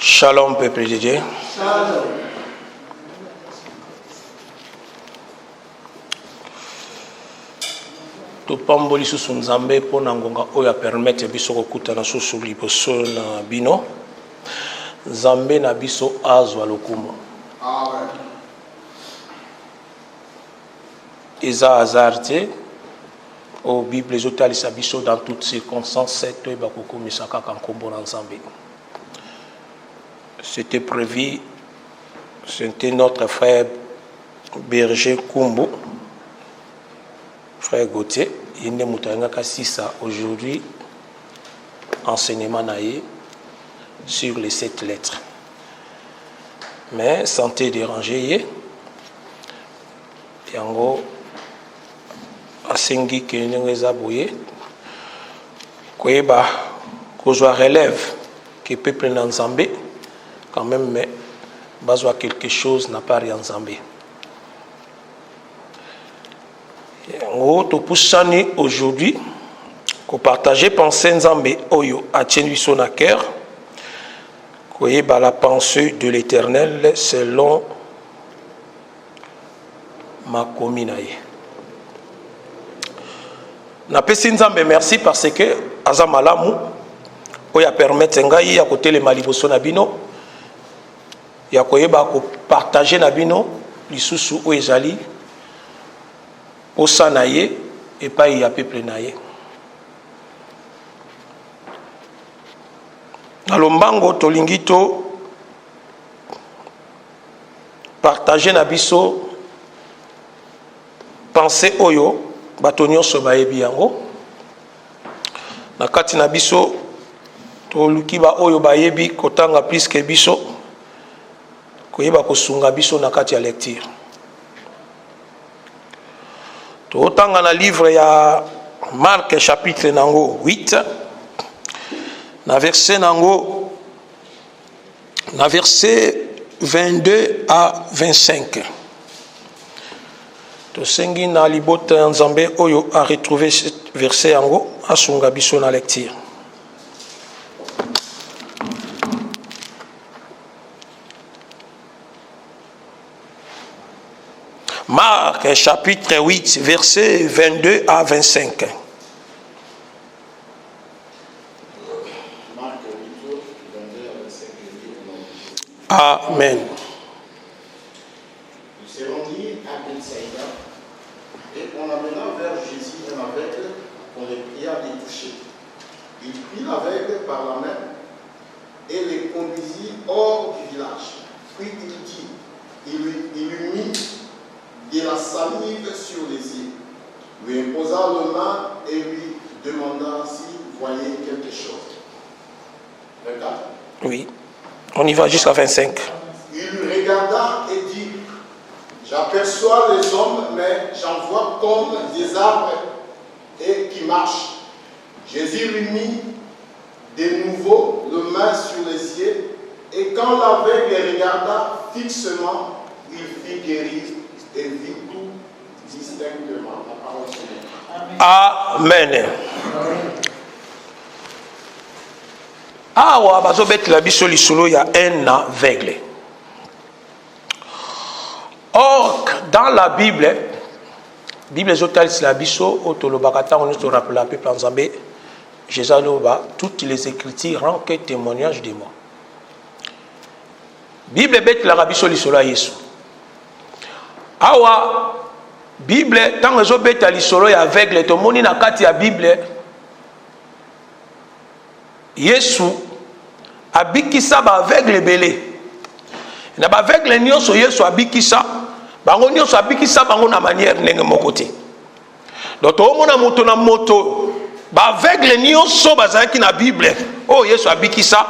Shalom, peuple de Dieu. Shalom. Topamboli susu nzambe po na ngonga oyo permettre biso kokutana susu liboso na bino. Nzambe na biso azwa lokumu. Amen. Eza hasard te. Au Bible ezotalisa biso dans toutes circonstances to ebakokomisa kaka nkombo na Nzambe. C'était prévu, c'était notre frère Berger Kumbo, frère Gauthier, il est moutanga kasisa aujourd'hui, enseignement naïe sur les 7 lettres. Mais santé dérangée, yango asengi kenengeza boye, koyeba kozwa relève que peuple na Nzambe quand même, mais besoin quelque chose n'a pas rien Nzambe. Topusani aujourd'hui, qu'on partage pensée Nzambe oyo atien biso na cœur, koyeba la pensée de l'Éternel selon ma cominaye. Na pesi Nzambe merci parce que azamalamu oya permettre ngai ya côté le maliboso na bino. Ya koyeba ko partager na bino lisusu o ezali osa na ye et pas ya peuple na ye. Na lombango tolingi to partager na biso pensée oyo bato nyonso bayebi yango. Na kati na biso to luki ba oyo bayebi kotanga plus que biso. Koyeba kosunga biso na kati ya lecture. Totanga na livre ya Marc chapitre nango 8 na verset nango na verset 22 à 25. To sengi na libota Nzambe oyo a retrouvé ce verset yango asunga biso na lecture. Marc chapitre 8, versets 22 à 25. Marc 8, 22 à 25. Amen. Il se rendit à Bethsaïda et on amena vers Jésus un aveugle qu'on le pria de toucher. Il prit l'aveugle par la main et le conduisit hors du village. Puis il dit, il lui mit de la salive sur les yeux, lui imposa le main et lui demanda s'il voyait quelque chose. Regarde. Oui, on y va jusqu'à 25. Il lui regarda et dit, j'aperçois les hommes, mais j'en vois comme des arbres et qui marchent. Jésus lui mit de nouveau le main sur les yeux, et quand l'aveugle regarda fixement, il fit guérir et vit tout distinctement. La parole est Amen. Awa bazobetela biso lisolo ya un aveugle. Or dans la Bible ezotalisa la biso otolobaka ntango nyonso rappela peuple Nzambe Jésus aloba toutes les écritures rendent que témoignage de moi. Bible betelaka biso lisolo ya Yesu. Awa Bible tango ezobeta lisolo ya aveugle tomoni na kati ya Bible Yesu abikisa ba aveugle belé. Na ba aveugle nyonso Yesu abikisa bango nyonso abikisa bango na manière ndenge moko te. Donc omona moto na moto ba aveugle nyonso bazalaki na Bible o Yesu abikisa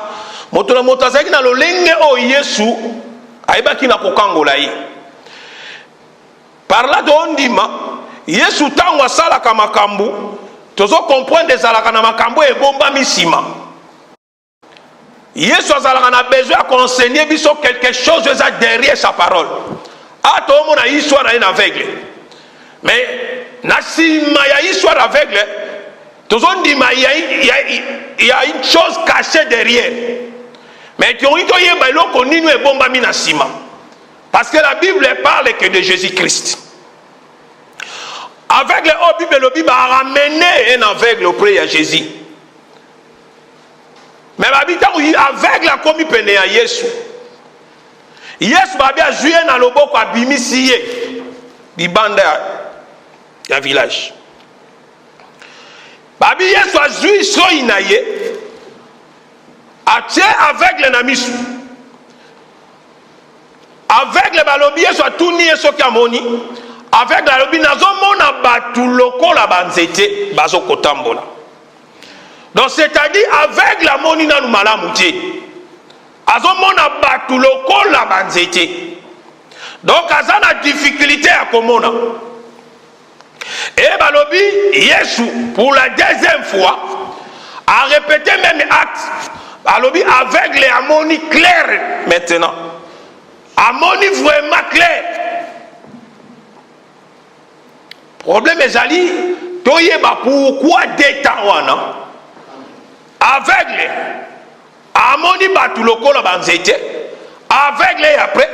moto na moto azalaki na lolenge o Yesu ayebaki na kokangola ye. Par là d'ondima Yesu tango asalaka makambo tozo comprendre ezalaka na makambo ebomba misima. Yesu azalaka na besoin de conseiller biso quelque chose derrière sa parole. Ato mona histoire na aveugle. Mais na sima ya histoire aveugle tozo ndima il y a une chose cachée derrière. Mais tu as yeba eloko nini ebomba mina sima. Parce que la Bible parle que de Jésus-Christ. Aveugle au Bible, le Bible a ramené un aveugle auprès de Jésus. Mais l'habitant aveugle a commis peine à Jésus. Jésus va bien jouer dans le boko à Bimisiye, Bibanda, un village. Babi Jésus a joué sur Inaye, a tué aveugle na misu. Aveugle balobi Jésus a tout nié sur Kamoni. Avec la lobby, nazomona batu loko la banzete bazo kotambola. Donc c'est-à-dire avec la moni na numala mutie. Azomona batu loko la banzete. Donc azana difficulté à komona. Et balobi Yesu pour la deuxième fois a répété même acte. Balobi avec les harmonies claires maintenant. Harmonie vraiment claire. Problème est ali, toyeba pourquoi détawana aveugle, amoni batu lokola banzete, aveugle et après,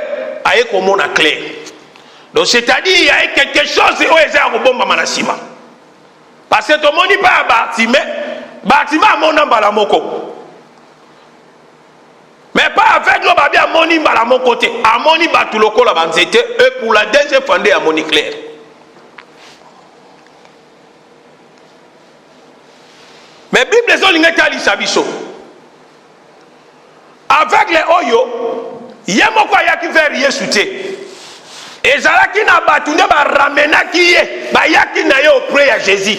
aye komona clair. Donc c'est-à-dire il y a quelque chose où est à bomba manasima. Parce que tout le monde pas bâtiment mon mbala moko. Mais pas aveugle babi amoni mbala mon côté, amoni batu lokola banzete et pour la deuxième fois de amoni clair. Mais Bible zo lingeta li sabiso. Avec les oyo, yemoko yaki vers Yesu te. Ezalaki na batu ne ba ramena kiye, ba yaki na yo auprès ya Jésus.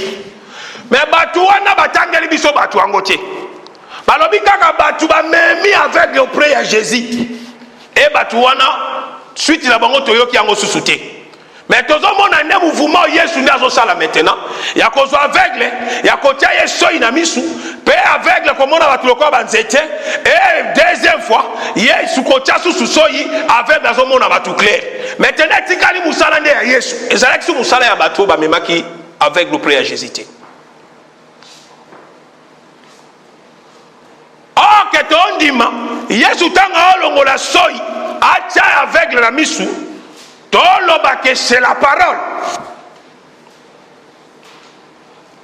Mais batu wana batangeli biso batu angote. Balobi kaka batu ba memi avec auprès ya Jésus. Et batu wana suite na bango toyoki yango susute. Mais tout le monde a un mouvement Yesu ndazo sala maintenant. Ya kozo aveugle, ya kotia Yesu inamisu, pe aveugle comme on a batuloko banzete et deuxième fois, Yesu kotia sous soyi aveugle ndazo mona batu clair. Maintenant tikali musala nde ya Yesu. Ezalaki su musala ya batu ba memaki aveugle auprès à Jésus. Oh que ton dima, Yesu tanga olongola soyi, atia aveugle na misu. C'est la parole.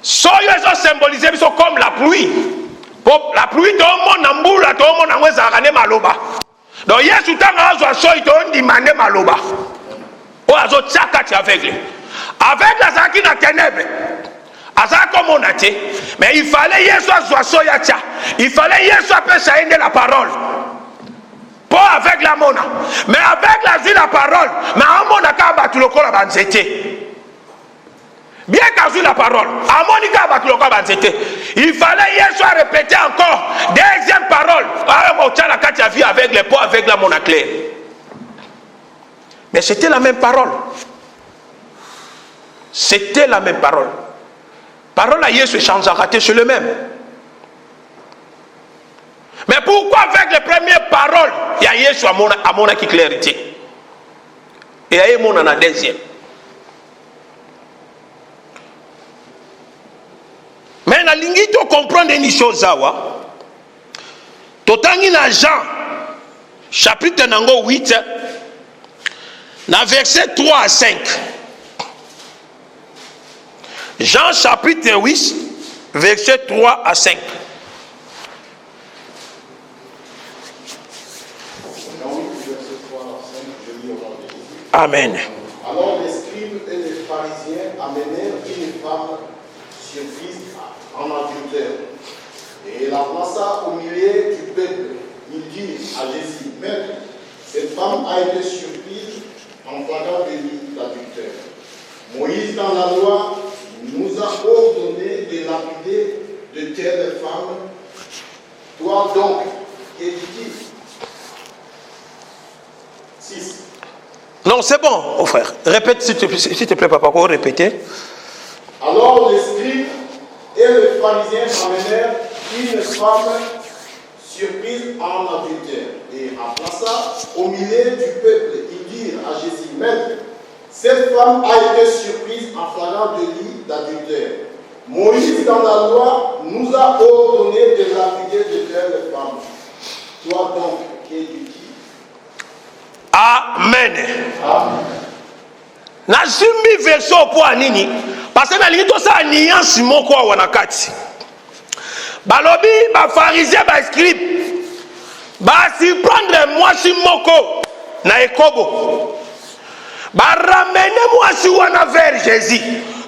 Soyo est symbolisé comme la pluie. La pluie, tout le monde en boule, tout le monde en wezarane maloba. Donc, Yesu tanga azo soyo to ndimane maloba. O azo tchaka ti aveugle. Aveugle azaki na ténèbres. Azaki comme on a dit. Mais il fallait Yesu azo soyo tia. Il fallait Yesu appeler ça la parole. Pas avec la mona, mais avec la vie la parole. Mais en mona kaba tu le kola banzete. Bien qu'à vu la parole, en monica ba tu le kola banzete. Il fallait hier soir répéter encore deuxième parole. Alors on tient la carte à vie avec les pots avec la mona claire. Mais c'était la même parole. C'était la même parole. Parole à Yesu change à rater sur le même. Mais pourquoi avec les premières paroles, il y a Yesu à mon qui clarité. Et il y a mon en la deuxième. Mais la ligne tu comprendre une chose zawa. Totangi na Jean chapitre 8 na verset 3 à 5. Jean chapitre 8 verset 3 à 5. Amen. Alors les scribes et les pharisiens amenèrent une femme surprise en adultère et la plaça au milieu du peuple. Ils disent à Jésus, Maître, cette femme a été surprise en flagrant délit d'adultère. Moïse dans la loi nous a ordonné de lapider de telles femmes. Toi donc, que dis-tu? 6. Non, c'est bon, mon frère. Répète, s'il te plaît, papa, quoi répéter? Alors les scribes et les pharisiens amenèrent une femme surprise en adultère et en plaça au milieu du peuple. Ils dirent à Jésus, Maître, cette femme a été surprise en flagrant délit d'adultère. Moïse, dans la loi, nous a ordonné de lapider de telles femmes. Toi donc qui es du qui? Amen. Amen. Nazimbi verso po anini parce que nalingi to sa nuance moko wa nakati. Balobi ba pharisien ba scribe ba surprendre mwasi moko na ekobo. Ba ramener mwasi wana vers Jésus.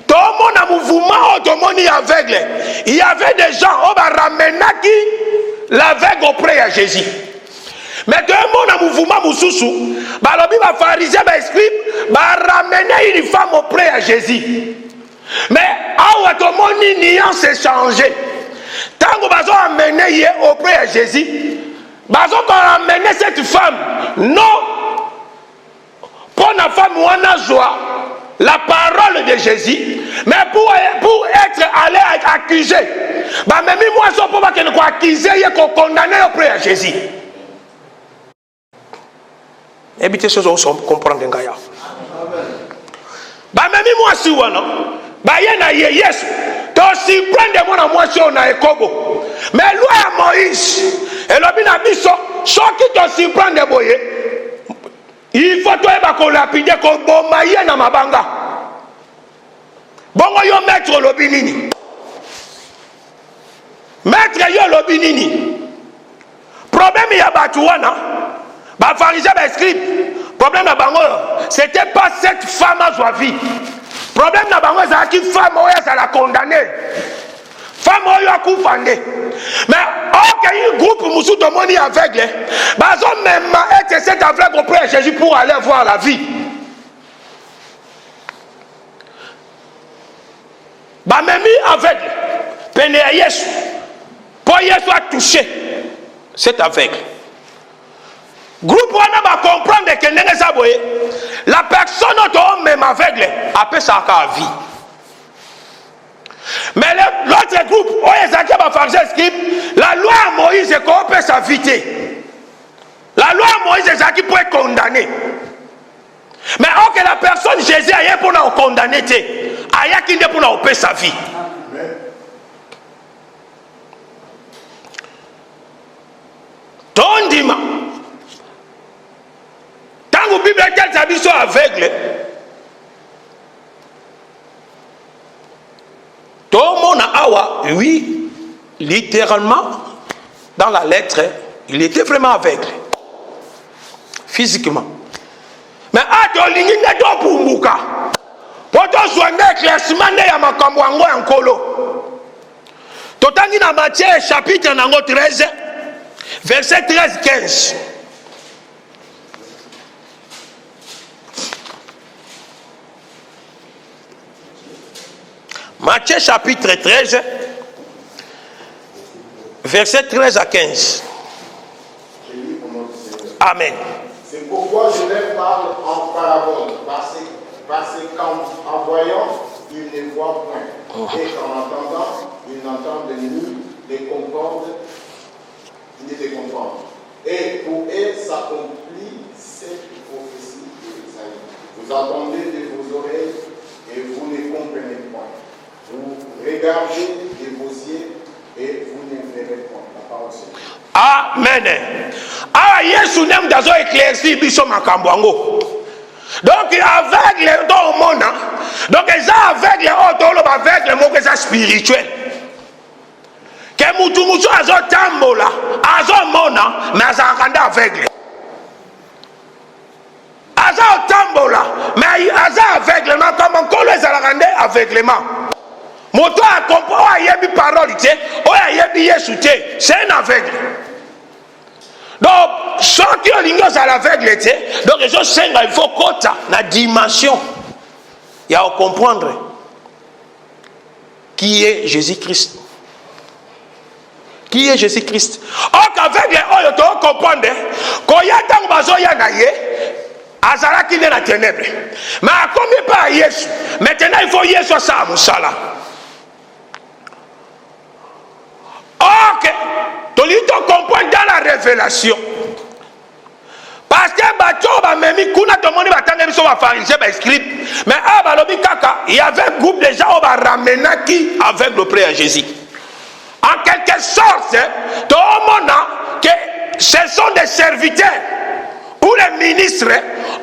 Tout le monde a mouvement, tout le monde est aveugle. Il y avait des gens qui ont ramené l'aveugle auprès de Jésus. Mais tout le monde a mouvement, Moussoussou. Balobi va pharisien, va scribe, va ramener une femme auprès de Jésus. Mais tout le monde est nuance changé. Tant que vous avez amené auprès de Jésus, vous avez ramené cette femme. Non. Pour la femme, on a joie. La parole de Jésus, mais pour être allé accuser, bah même moi je ne peux pas accuser et condamner auprès de Jésus. Évitez ces choses on comprendre ngaya. Bah même moi si wana, bah yena Yesu, to si prendre moi na moi si on a ekobo. Mais loi à Moïse, et l'obina biso, choki to si prendre boye. Il faut toi ko lapider ko bomaye na mabanga. Bongo yo maître lobinini. Maître yo lobinini. Problème ya batuana. Ba pharisien ba scribe. Problème na bango, c'était pas cette femme à joie vie. Problème na bango c'est qui femme oya ça la condamné. Femme oya kufande. Mais ok, un groupe musu de moni aveugle. Bazo même être cet aveugle auprès de Jésus pour aller voir la vie. Bah même aveugle. Pene à Yesu. Pour Yesu a touché cet aveugle. Groupe wana va comprendre que n'est ça boye. La personne auto même aveugle appelle ça à vie. Mais l'autre groupe, la loi à Moïse est qu'on peut s'inviter. La loi à Moïse est qui peut être condamné. Mais or que la personne Jésus a pour nous condamner, a qui n'est pour nous payer sa vie. Ton dima. Tant que la Bible est habituée aveugle. Tout le monde a awa, oui, littéralement, dans la lettre, il était vraiment aveugle, physiquement. Mais à Tolingi n'est pas pour Mouka. Pour toi, soigner l'éclaircissement de Makamwango en Kolo. Totangi na Matthieu, chapitre 13, verset 13-15. Matthieu chapitre 13, verset 13 à 15. Amen. C'est pourquoi je leur parle en parabole, parce qu'en voyant, ils ne voient point, et qu'en entendant, ils n'entendent ni les comprendre, ni les comprendre. Et pour eux s'accomplit cette prophétie de Isaïe. Vous entendez de vos oreilles et vous ne comprenez point. Vous regardez de vos yeux et vous ne verrez point. La parole c'est Amen. Ah, Yesu n'aime d'ailleurs éclairci biso makambwango. Donc aveugle dans le monde. Donc les aveugles dans le aveugle mot que ça spirituel. Que mutu azo tambola, azo mona, mais azo kanda aveugle. Azo tambola, mais azo aveugle, mais comme on les a kanda aveuglement. Moto a compris o yebi parole te, o yebi Yesu te, c'est un aveugle. Donc ceux qui ont l'ignorance à l'aveugle te, donc les gens il faut quota la dimension. Il y a à comprendre qui est Jésus-Christ. Qui est Jésus-Christ? Or qu'aveugle on doit comprendre qu'on y a tant bazo ya naye azala qui est la ténèbre. Mais comme pas Yesu, maintenant il faut Yesu ça musala. Ok, tu lui comprends dans la révélation. Parce que Bachoba Memi Kuna Tomoni Batanga Biso Farisé Scribe. Mais à Balobi Kaka, il y avait un groupe de gens qui ramené qui avec le prêtre Jésus. En quelque sorte, tout le monde que ce sont des serviteurs ou les ministres.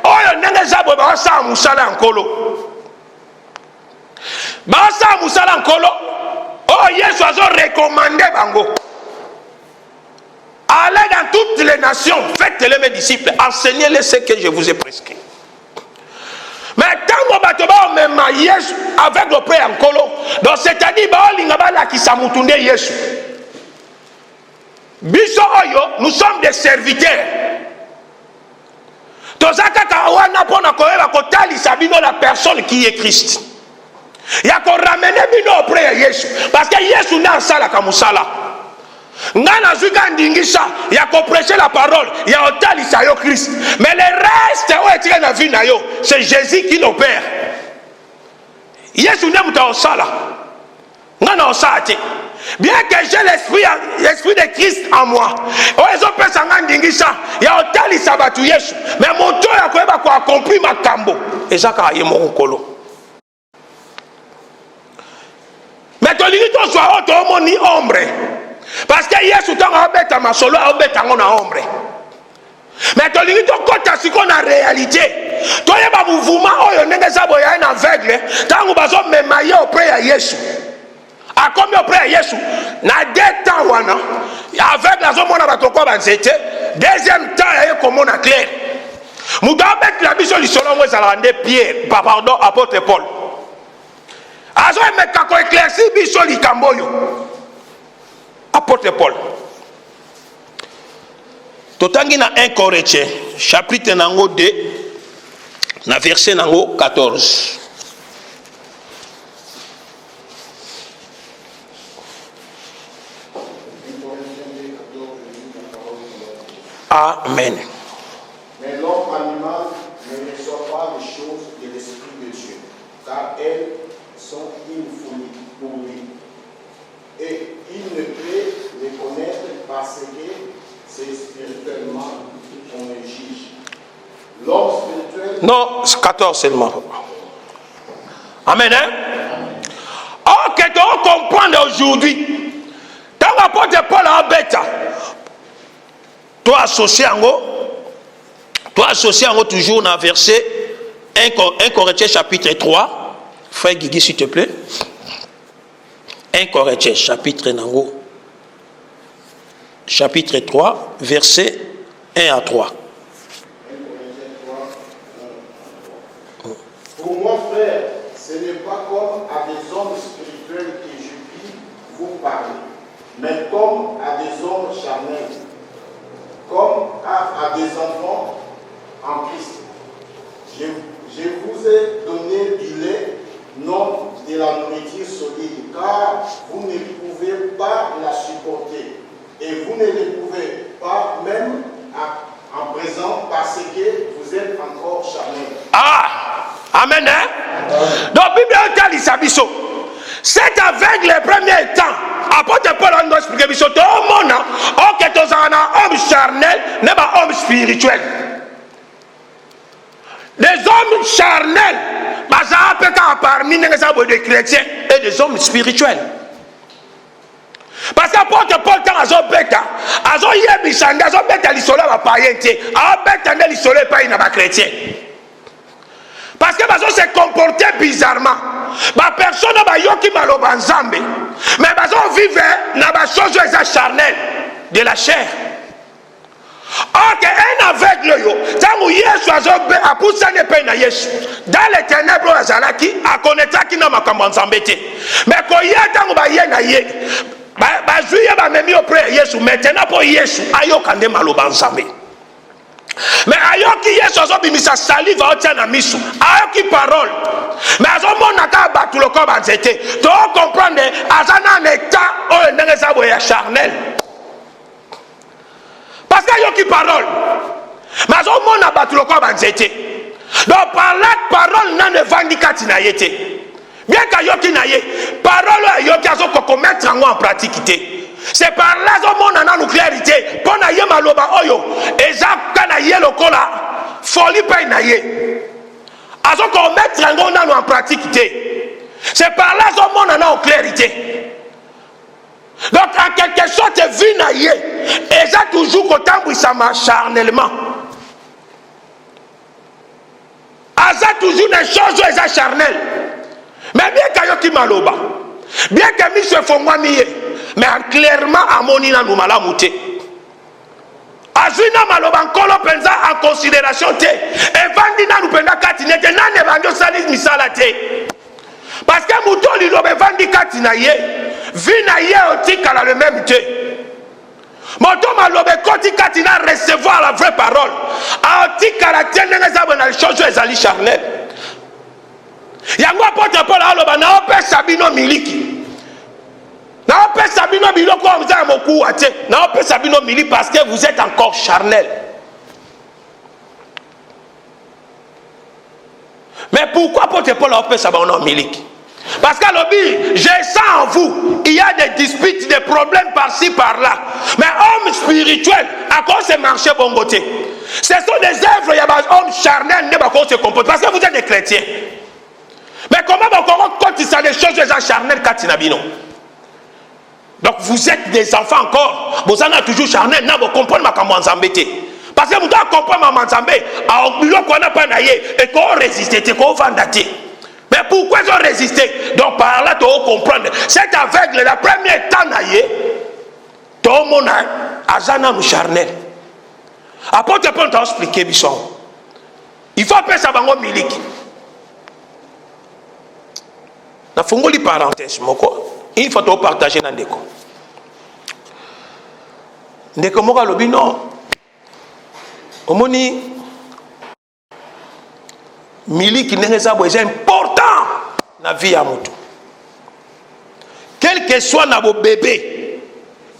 Oyo nengezabo basa musala nkolo. Basa musala nkolo. Oh Yesu azo recommandé bango. Allez dans toutes les nations, faites-les mes disciples, enseignez-les ce que je vous ai prescrit. Mais tant que vous avez même Yesu avec le prêt en colo, donc c'est-à-dire que vous avez Yesu. Biso oyo, nous sommes des serviteurs. La personne qui est Christ. Il y a qu'on ramène bino auprès de Yesu. Parce que Yesu n'a pas la kamusala. Ngana zuka ndingisa ya prêcher la parole ya otalisa yo Christ, mais le reste oetika na vie na yo c'est Jésus qui l'opère. Yesu ne muta osala ngana osate bien que j'ai l'esprit de Christ en moi oezo pesa ngandingisa ya otalisa batu Yesu, mais moto ya koeba ko accomplir makambo ezaka ye mokolo. Mais tolingi to soit auto moni ombre. Parce que Yesu tanga obeta masolo obeta ngona ombre. Mais tolingi to kota siko na réalité. Toyeba mouvement oyo ndenge sabo ya na aveugle, tango bazo memaye auprès ya Yesu. A combien auprès ya Yesu? Na deux temps wana, aveugle azo mona batoko banzete, deuxième temps ya komona clair. Muda bet la biso lisolo ngo ezala nde Pierre, pardon, apôtre Paul. Azo emeka ko éclairci biso likamboyo. Apôtre Paul. Totangi na 1 Corinthiens, chapitre nango 2, na verset nango 14. Amen. Mais l'homme animal ne reçoit pas les choses de l'Esprit de Dieu, car elles sont une folie pour lui. Et il ne peut les connaître parce que c'est spirituellement qu'on les juge. L'homme spirituel... Non, c'est 14 seulement. Amen. Hein? Or, que tu comprends aujourd'hui, dans l'apôtre Paul à Beta, toi associé en haut toujours dans verset 1 Corinthiens chapitre 3. Frère Guigui, s'il te plaît. 1 Corinthiens chapitre 3, verset 1 à 3. Pour moi, frère, ce n'est pas comme à des hommes spirituels que je puis vous parler, mais comme à des hommes charnels, comme à des enfants en Christ. Je vous ai donné du lait, non de la nourriture solide, car vous ne pouvez pas la supporter. Et vous ne le pouvez pas même en présent parce que vous êtes encore charnel. Ah, amen. Hein? Donc, Bible dit Sabiso. C'est avec les premiers temps. Apôtre Paul a expliqué que tout le monde, ok, tu es un homme charnel, n'est pas un homme spirituel. Des hommes charnels, parmi les chrétiens et des hommes spirituels. Parce qu'apôtre Paul a parce que bazo se comporter bizarrement. Ba personne ba yoki maloba nzambe. Mais bazo vivre na ba chose charnelle de la chair. Ok, un aveugle yo, tangu Yesu azobe apusane pe na Yesu. Dans les ténèbres azalaki akonetaki na makambo nzambe te. Mais ko ye tangu ba ye na ye. Ba juye ba memi auprès Yesu, maintenant pour Yesu ayoka nde maloba nzambe. Mais ayoki Yesu azobimisa salive aotia na misu, ayoki parole. Mais azomonaka batu loko banzete. To comprendre azana en état oyo ndenge za boya charnel. Parce que ayoki parole. Mais azomona batu loko banzete. Donc par la parole na ne vandikati na yete. Bien qu'ayoki na ye, parole ayoki azoko mettre en pratique. C'est par là que mon ana nucléarité pour na ye maloba oyo ezaka na ye lokola folie pa na ye azoko mettre en pratique. C'est par là que mon ana nucléarité Donc en quelque sorte vie na ye et ça toujours qu'autant ça marche charnellement. Aza toujours des choses et charnel. Mais bien qu'il y ait qui maloba, bien que mi se font moi mieux, mais clairement à monina nous malamouté. Azuna maloba nkolo penza en considération te. Et vandina nous penda katine te nane bango salis misala te. Parce que mouton li lobe vandi katina ye, vina ye otika le même te. Mouton malobe koti katina recevoir la vraie parole. Otika la tienne les les choses ezali charnel. Yango apôtre Paul aloba na ope sabino miliki. Na ope sabino biloko mza moku ate. Na ope sabino mili parce que vous êtes encore charnel. Mais pourquoi apôtre Paul a ope sabino miliki? Parce qu'à l'objet, j'ai ça en vous. Il y a des disputes, des problèmes par-ci, par-là. Mais homme spirituel, à cause de marcher bon côté. Ce sont des œuvres, il y a des hommes charnels, qui se comportent. Parce que vous êtes des chrétiens. Mais comment quand il s'agit des choses déjà charnelles, donc vous êtes des enfants encore. Vous en avez toujours charnel, vous comprenez ma embêté. Parce que vous devez comprendre ma embêté. Alors, qu'on n'a pas naïe et qu'on résiste, qu'on va dater. Mais pourquoi ils ont résisté? Donc par là, tu dois comprendre. C'est aveugle, la première temps naïe, tout le monde a zana nous charnel. Apôtre Paul t'a expliqué, Bisson. Il faut appeler ça bango milik. Na fungoli parenthèse, moko. Il faut te partager dans ndeko. Ndeko moka lobi non. Omoni miliki ndenge za boye, c'est important na vie ya mutu. Quel que soit na bo bébé,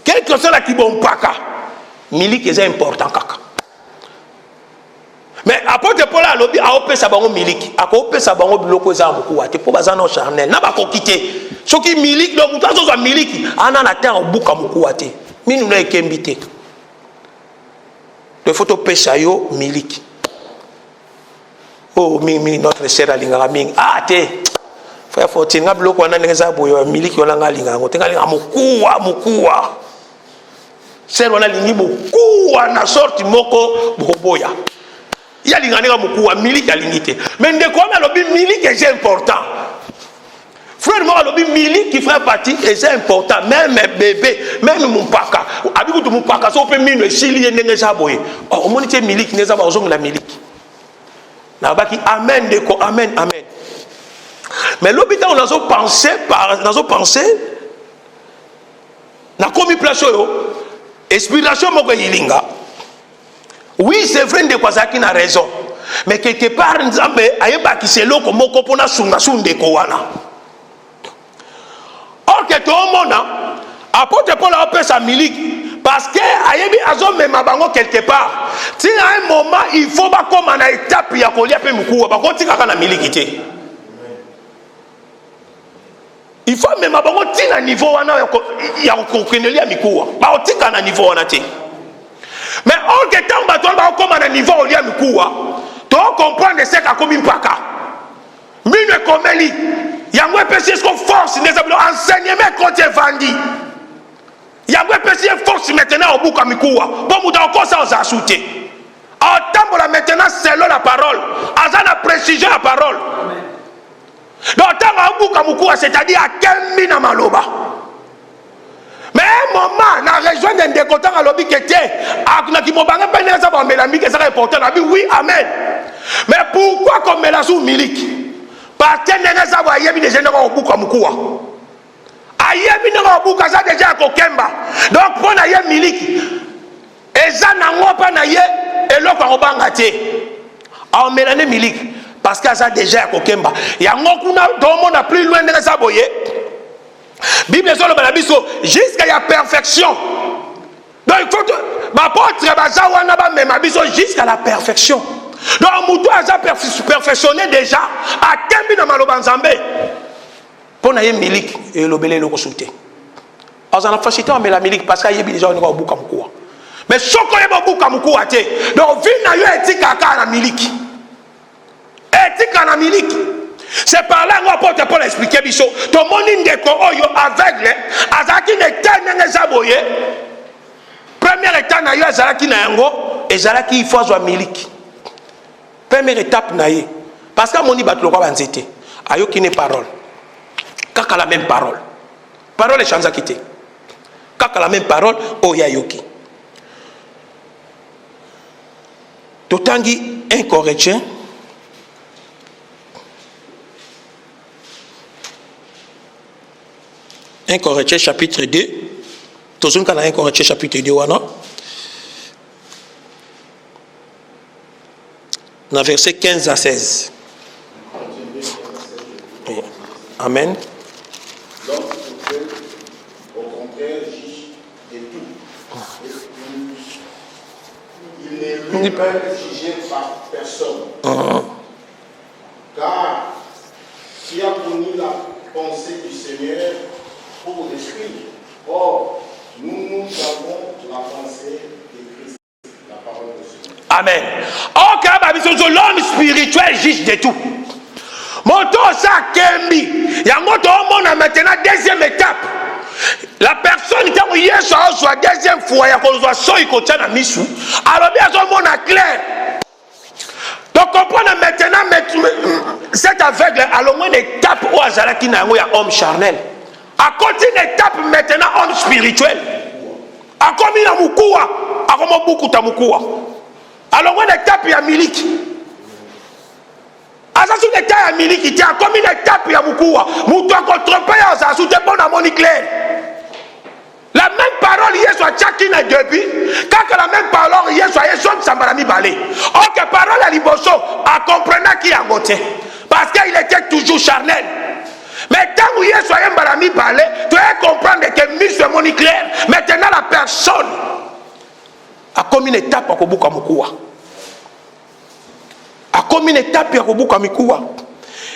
quel que soit la ki bon paka, miliki c'est important kaka. Mais apôtre Paul a lobi a opé sa bango miliki, a opé sa bango biloko za muku ate po bazana charnel na ba ko kité. Soki miliki donc mutu azo miliki ana na terre buka muku ate. Minu na ekembité. De photo pesa yo miliki. Oh, notre sœur alingara ming. Ah, te. Frère Fortine, nga bloko wana ngeza boyo miliki wala ngalinga ngo. Tenga linga mukuwa. Sœur wana lingi mukuwa na sorti moko boboya. Ya linga nga mukuwa miliki alingite. Mais ndeko na lobi miliki est important. Frère moi lobi miliki frère parti est important. Même bébé, même mon paka. Abiku tu mon paka so pe mino esili ngeza boye. Oh, monite miliki ngeza ba ozonga la miliki. Amen, déco, amen, amen. Mais l'hôpital, on a pensé, on a commis place, inspiration, moko yilinga. Oui, c'est vrai, de quoi ça qui a raison. Mais quelque part, Nzambe, ayeba ki c'est l'eau comme moko pona sunga sunde kowana. Or que tout le monde, apôtre Paul a opé sa miliki. Parce que ayebi azo mema bango quelque part. Si à un moment il faut pas comme en étape ya kolia pe mukuwa ba kotika kana milikité. Il faut mema bango tina niveau wana ya kokenelia mikuwa. Ba otika na niveau wana te. Mais on que tant bato ba comme na niveau olia mikuwa, to comprendre c'est ka comme mpaka. Mine komeli. Yango pesi est force des enseignement contre vandi. Il y a une force maintenant au bout comme Mikoua. Bon, nous avons ça aux assoutés. En temps maintenant, selon la parole. Azana préciser la parole. Donc, tant au bout comme Mikoua, c'est-à-dire à quel mina maloba. Mais un moment, na rejoint d'un décotant à l'objet qui était, à qui m'a pas peine ça va me la mi que ça important. Oui, amen. Mais pourquoi comme me la sous milik? Parce que n'est ça va y avoir des gens au bout comme Mikoua. Ayebi na buka za déjà kokemba. Donc pour na ye miliki. Eza na ngopa na ye eloko ngobanga te. A melane miliki parce que ça déjà kokemba. Ya ngokuna domo na plus loin de ça boye. Bible sur le balabiso jusqu'à la perfection. Donc il faut ma apôtre baza wana ba mema biso jusqu'à la perfection. Donc mutu aza perfectionné déjà a kembi na maloba nzambe. Pour na ye miliki et l'obélé le consulter. Alors on a facilité mais la miliki parce qu'il y a déjà on est au bout comme quoi. Mais ce qu'on est au bout comme quoi te. Donc vin na yo etika ka na miliki. Etika na miliki. C'est par là que l'apôtre Paul expliquait biso. Tout le monde ndeko oyo aveugle, azaki n'état n'engeza boye. Première étape na yo azalaki na yango, ezalaki il faut azwa miliki. Première étape na ye. Parce que moni batlo kwa banzete. Ayoki ne parole. Kaka la même parole. Parole change à quitter. Kaka la même parole oya yoki. Totangi 1 Corinthiens. Un Corinthiens chapitre 2. Tozun kana 1 Corinthiens chapitre 2 wana. Dans verset 15 à 16. Oui. Amen. L'homme spirituel, au contraire, juge de tout. Il n'est pas jugé par personne. Car qui a connu la pensée du Seigneur pour l'esprit? Or, nous avons la pensée de Christ, la parole de Seigneur. Amen. Ok, l'homme spirituel juge de tout. Moto sa kembi. Yangoto on a maintenant deuxième étape. La personne qui a eu soit deuxième fois, il y a soit il contient la mission. Alors bien sûr, on a clair. Donc comprendre maintenant cette aveugle alors moins étape où Azalaki n'a un homme charnel. À côté d'étape maintenant homme spirituel. À combien na mukua, à comment beaucoup ta mukua. Alors moins étape il y a miliki. Azasu d'état ya miliki ti a combien d'étape ya mukua. Muto contre ya azasu te bon à moni clair. La même parole hier soit chacun a depuis quand la même parole hier soit son sambarami balé. Ok parole à liboso à comprendre qui a voté parce qu'il était toujours charnel. Mais tant que hier soit un barami balé, tu dois comprendre que mise mon clair. Maintenant la personne a comme une étape à kobuka mukua. A comme une étape à kobuka mukua.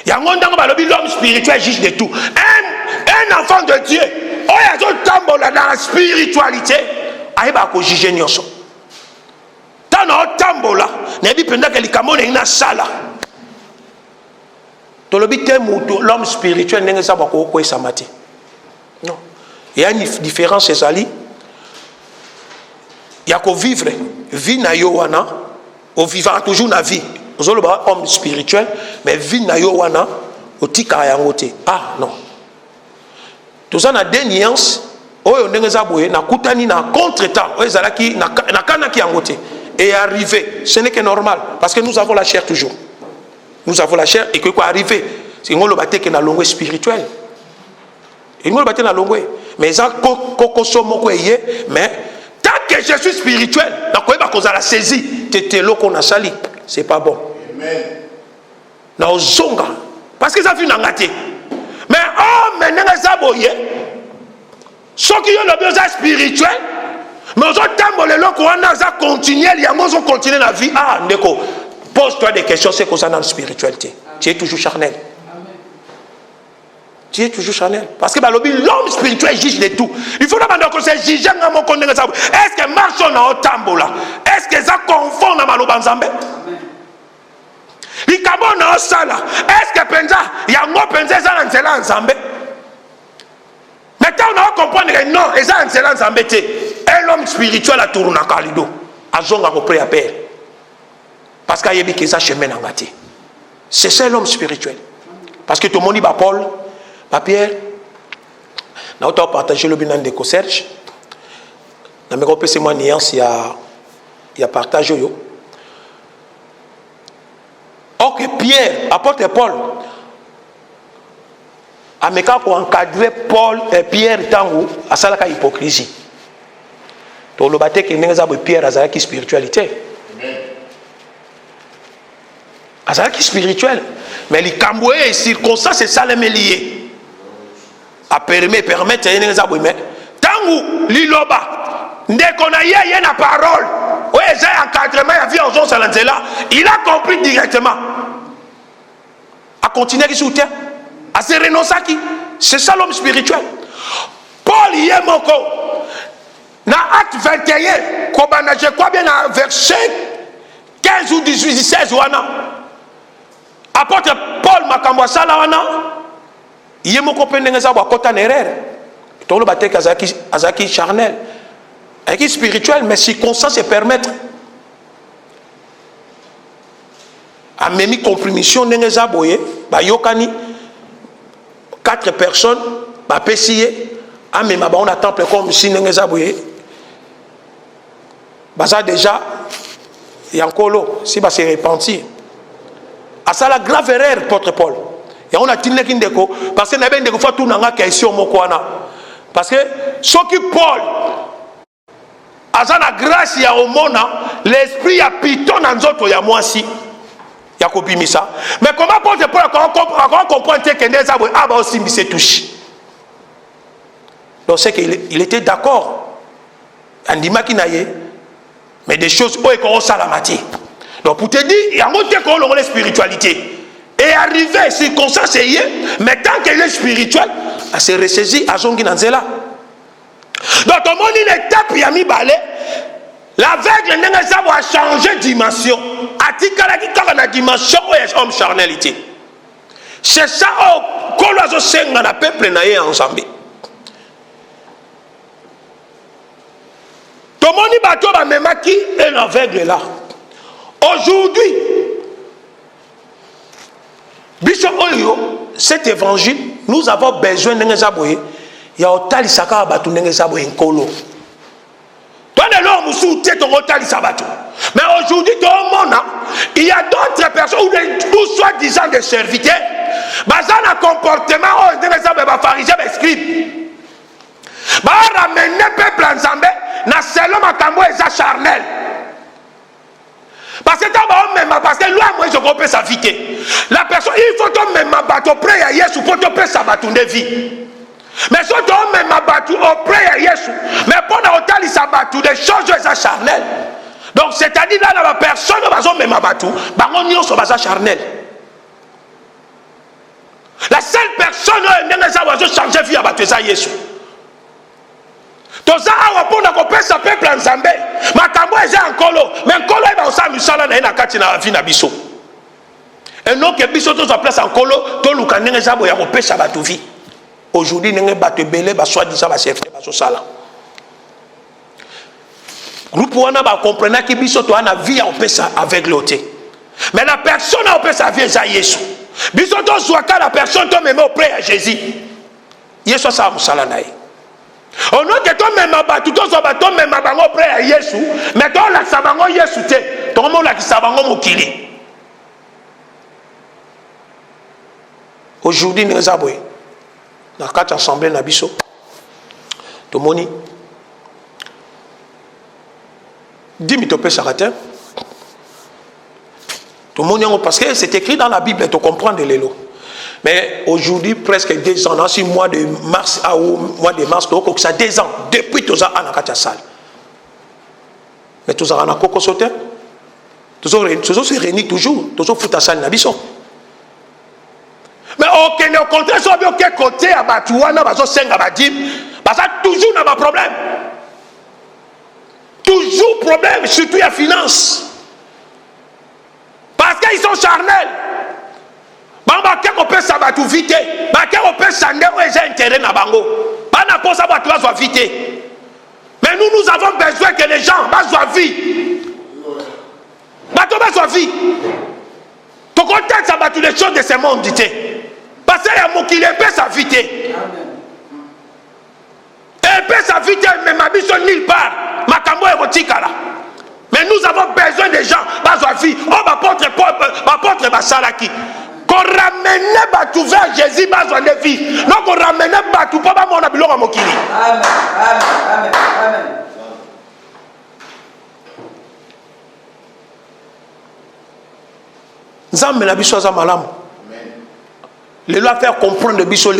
Il y a un monde dans l'homme spirituel juge de tout. Un enfant de Dieu. Oh, il y a un tambour dans la spiritualité. Il va juger nyoso. Dans un tambour là, il y a des gens qui ont sala. L'homme spirituel n'est pas quoi ça mati. Non. Il y a une différence chez Ali. Il y a qu'au vivre, vie na yowana, au vivant toujours na vie. Vous avez homme spirituel, mais vie na yowana, au tika yangote. Ah non. Tout ça na des nuances. Oyo ndengeza boye na kutani na contre-temps. Oyo zalaki na kanaki yangote. Et arrivé, ce n'est que normal parce que nous avons la chair toujours. Nous avons la chair et que quoi arriver, c'est qu'on le bâtit que na longue spirituelle. Et nous le bâtit na longue. Mais ça mais tant que je suis spirituel, donc on a la saisie, t'es là qu'on a sali, c'est pas bon. Amen. Na ozonga parce que ça fait n'angaté. Mais oh maintenant ça boye. Ceux qui ont le besoin spirituel, mais aux autres temps les locaux on a continuer, il y a ont continuer la vie. Ah ndeko, pose-toi des questions c'est quoi ça dans la spiritualité. Tu es toujours charnel. Tu es toujours charnel. Parce que l'homme spirituel juge de tout. Il faut demander que c'est juger dans mon compte. Est-ce que marche dans le tambour là? Est-ce que ça confond dans le banzambe? Il y a dans sala. Est-ce que penza il y a moi penza ça dans cela ensemble? Maintenant on va comprendre que non, et ça dans cela ensemble un homme spirituel a tourné à Kalido. A zonga ko prier à père. Parce qu'il y a des chemin en gâté. C'est ça l'homme spirituel. Parce que tout le monde dit Paul, Pierre, nous avons partagé le bilan de Serge. Nous avons repéré moi nuance, il y a partagé. Ok, Pierre, apôtre Paul, Ameka pour encadrer Paul et Pierre tango à ça la hypocrisie. Donc le bâtiment qui n'est Pierre à qui spiritualité. À ça qui spirituel. Mais les camboués et circonstances c'est ça les liés. A permettre yenenga za boime tangu liloba ndeko na yeye na parole ouais j'ai encadrement ya vie en zone salanzela il a compris directement a continuer qui soutient à se renoncer qui c'est ça l'homme spirituel. Paul yemoko na acte 21 kobana je crois bien na verset 15 ou 18 16 wana apôtre Paul Paul makambo sala wana yemo ko pendenge za ba kota nerere to lo bateka azaki charnel qui spirituel mais circonstances se permettre a memi compromission ndenge za boye ba yokani 4 personnes ba pesiye a mema ba on a temple comme si ndenge za boye baza déjà yankolo si ba se repentir à ça la grave erreur porte Paul et on a tine ki ndeko parce que na ben ndeko fa tout nanga question moko wana parce que ce qui Paul azana grâce ya omona l'esprit ya piton na nzoto ya mwasi ya kobimisa mais comment Paul comprendre que ndeza bo aba aussi mi se touche donc c'est qu'il était d'accord andima kinaye mais des choses où est salamati donc pour te dire il y a monté qu'on la spiritualité et arrivé circonstance mais tant qu'il est spirituel à se ressaisir à zongi nanzela donc tout le monde une étape yami balé l'aveugle n'a a changé de dimension atikala ki kaka na dimension où homme charnalité c'est ça au koloazo senga na peuple na ye ensemble tout le monde bateau ba memaki et l'aveugle là aujourd'hui biso oyo cet évangile nous avons besoin de ngezaboye ya otali saka batu ngezaboye nkolo toi ne l'homme sous tête otali sabato mais aujourd'hui tout le monde il y a d'autres personnes ou soi-disant des serviteurs bazana comportement oh ngezaboye ba pharisien ba scribe ba ramener peuple ensemble na selon makambo eza charnel parce que parce que loi moi je comprends sa vie la personne il faut que même bateau près à Yesu pour te payer sa bateau de vie mais si tu même bateau auprès à Yesu mais pour autant sa bateau des choses eza charnel donc c'est-à-dire là la personne va même bateau bango nyonso baza charnel la seule personne qui va changer vie à bateau eza Yesu toza awa pona ko pesa peuple nzambe makambo eza nkolo mais nkolo eba osa misala na ina kati na vie na biso et non que biso to place nkolo to luka ndenge zabo ya ko pesa batu vie aujourd'hui ndenge batu belé ba soit disant ba chef ba so sala groupe wana ba comprendre que biso to ana vie ya pesa avec l'autre mais la personne a pesa vie za Yesu biso to zwaka la personne to même auprès à Jésus Yesu sa musala na ye on a que toi même abatu toi sabato même bango près à Yesu mais toi la sabango Yesu te toi mo la sabango mokili aujourd'hui nous aboy na quatre assemblée na biso to moni dimi to pesa rater to moni parce que c'est écrit dans la Bible tu comprends de l'élo. Mais aujourd'hui, presque 2 ans, dans ce mois de mars, mois de mars, ça 2 ans, depuis tout ça, on a qu'à salle. Mais tout ça, on a qu'à sauter. Tout ça se réunit toujours, tout ça fout à salle, n'abissons. Mais au contraire, si on a côté à Batouana, on a 5 à Badim, parce que toujours on a un problème. Toujours problème, surtout la finance. Parce qu'ils sont charnels. Bamba keko pesa batu vite ba keko pesa ndeko eza intérêt na bango pas na posa batu bazwa vite mais nous avons besoin que les gens bazwa vie batu bazwa vie to contexte ça batu les choses de ce monde dit parce que ya mokile pesa vite et pesa vite mais mabiso nulle part makambo erotikala mais nous avons besoin des gens bazwa vie on va porter basalaki qu'on ramène batou vers Jésus besoin de vie non qu'on ramène batou pas ba mona biloko mokili amen amen amen nzambe na biso za malamu le loi faire comprendre biso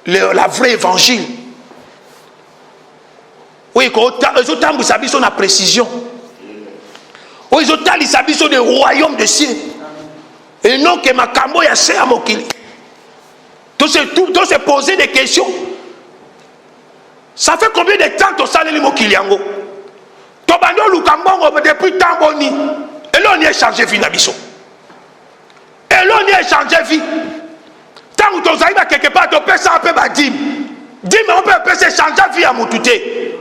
la vraie évangile oui ko otambu sa biso na précision oui ils ont sa biso des royaumes de cieux et non que makambo ya se amokili tout se poser des questions ça fait combien de temps to saleli mokili yango to bando lukambongo depuis tamboni et là on y a changé finabiso et Et là, on y a échangé vie. Tant que tu arrives quelque part, tu peux ça un peu ma dîme. Dîme, on peut s'échanger vie à Moutouté.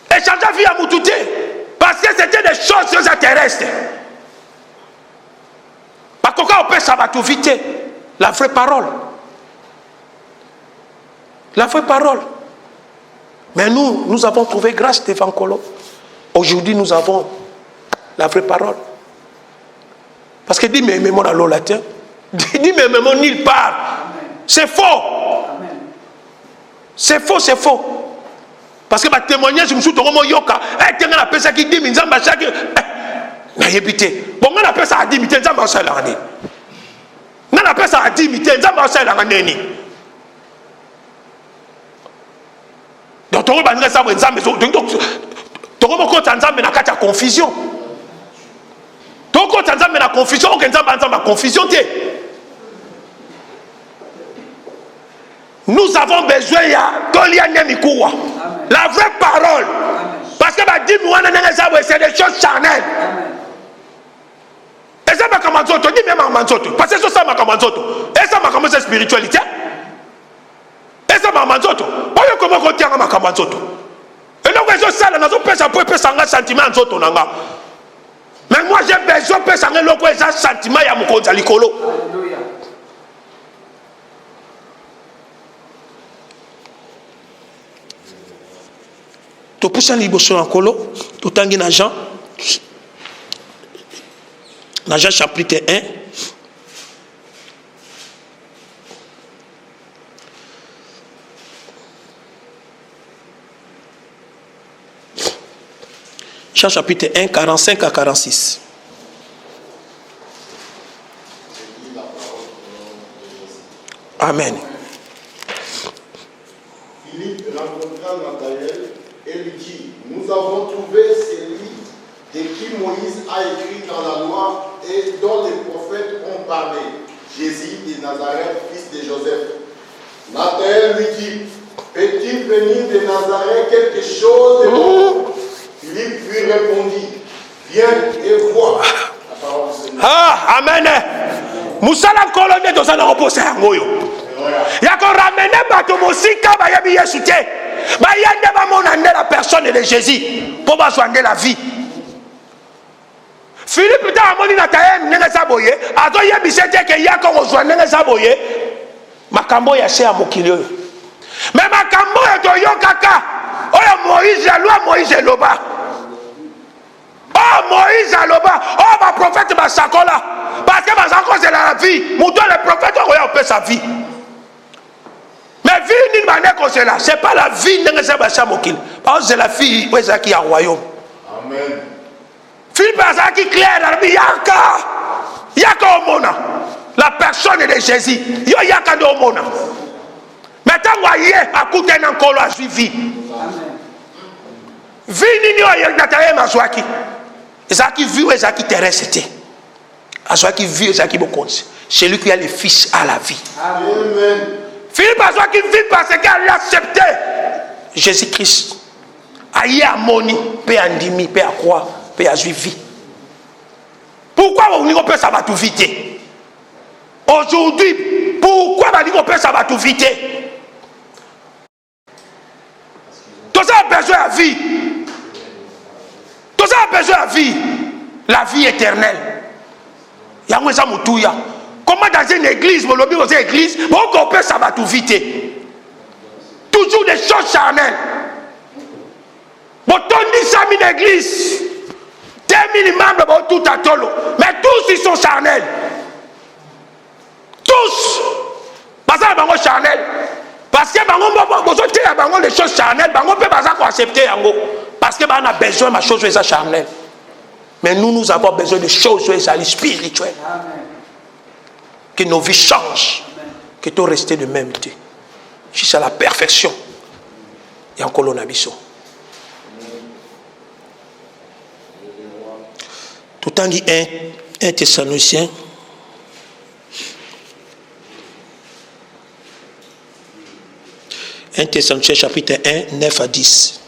Échanger vie à Moutouté. Parce que c'était des choses extraterrestres. Parce qu'on peut ça va tout vite. La vraie parole. La vraie parole. Mais nous avons trouvé grâce devant Colo. Aujourd'hui, nous avons la vraie parole. Parce que dit, mais mon à l'eau latin. Dit, mais mon nulle part. C'est faux. C'est faux, c'est faux. Parce que ma témoignage, je me suis dit, yoka. Tu as appelé ça qui dit, mais tu as ça qui. Na yebité. Bon, on appelle ça à dimiter, tu as ça là. On appelle ça à dimiter, tu as ça là. Donc, tu as ça, tu as confusion. Tu as la confusion, confusion. Nous avons besoin de la vraie parole. Parce que c'est des choses charnelles. Et ça, parce que ça, et ça, c'est spiritualité. Et ça, comment on tient à et donc, je sais, un sentiment. Mais moi, j'ai besoin de un sentiment à mon côté. Tu pousses un liboso en colo, tu tangues dans Jean chapitre 1. Jean chapitre 1, 45 à 46. Amen. Philippe rencontra Nathanaël et lui dit, nous avons trouvé celui de qui Moïse a écrit dans la loi et dont les prophètes ont parlé, Jésus de Nazareth, fils de Joseph. Nathanaël lui dit, peut-il venir de Nazareth quelque chose de bon? Philippe lui répondit, viens et vois. La parole du Seigneur. Ah, amen. Moussala colonne dans un repos à Moyo. Il y a qu'on ramène bateau Mosika, Bayabi Yesute. Bayande va mon la personne de Jésus pour soigner la vie. Philippe t'a amené Nathaël, n'est-ce pas boyé? Ado Yebisete que Yako rejoint, n'est-ce pas boyé? Makambo Yaché à Mokilio. Mais Makambo est Yo Kaka. Oh Moïse, la loi Moïse est Loba. Oh Moïse est Loba. Oh ma prophète Masakola. Parce que Masako c'est la vie. Mouton le prophète on peut sa vie. Mais vie d'une manière comme cela, c'est pas la vie de Mokil. Parce que c'est la fille où est-ce qu'il y a un royaume. Amen. Philippe a qui clair dans le Yaka Omona. La personne de Jésus. Yo Yaka de Omona. Maintenant, voyez, à côté d'un colo à suivi. Vie n'y a pas de et ça qui vit et ça qui terrestre c'était. À soi qui vit et ça qui me compte. C'est lui qui a le fils à la vie. Amen. Philippe a soi qui vit parce qu'il a accepté Jésus-Christ. Aïe à moni, paix à ndimi, paix à croix, paix à suivi. Pourquoi on peut ça va tout vite? Aujourd'hui, pourquoi on peut ça va tout vite? Tout ça a besoin de vie. Tout ça a besoin de vie. La vie éternelle. Il y a un ça moutouya. Comment dans une église, mon lobby dans une église, on peut ça va tout vite. Toujours des choses charnelles. Bon, on dit ça une église. 2000 membres, tout à tolo. Mais tous ils sont charnels. Tous. Parce que c'est charnel. Parce que les choses charnelles, on peut pas accepter. Parce que on a besoin de choses charnelles. Mais nous avons besoin de choses spirituelles. Que nos vies changent. Que tout reste de même. Jusqu'à la perfection. Et encore l'on a besoin. Tout en dit 1 Thessaloniciens. Un Thessaloniciens chapitre 1, 9 à 10.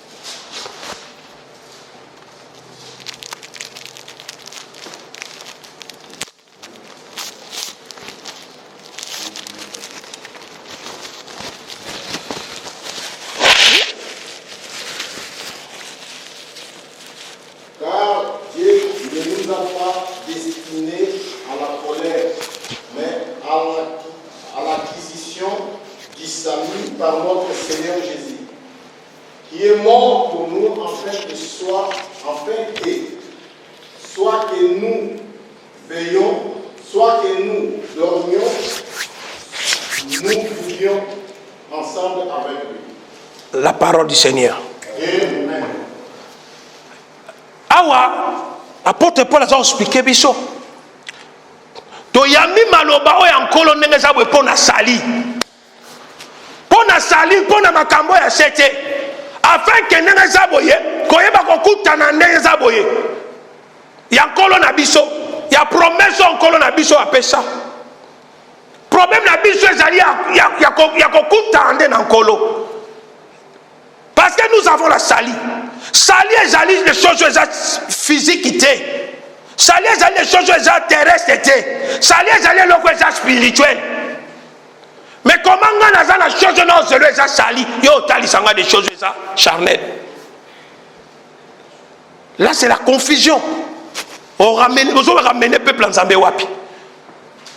soit que nous veillons, soit que nous dormions, nous voulions ensemble avec lui. La parole du Seigneur. Amen. Awa, apôtre Paul a expliqué biso. To yami maloba o ya nkolo ndenge za bwe pona sali. Pona sali pona makambo ya sete. Afin que ndenge za boye, koyeba kokutana ndenge za boye. Ya nkolo na biso, ya promesse nkolo na biso apesa. Problème na biso ezali ya kokutana ndenge na nkolo. Parce que nous avons la sali. Sali ezali les choses physiques. Sali ezali les choses terrestres. Sali ezali les spirituelles. Mais comment on a les choses non seulement les sali, yo talisanga des choses charnelles. Là c'est la confusion. On ramène, vous ramener le peuple en Zambé wapi.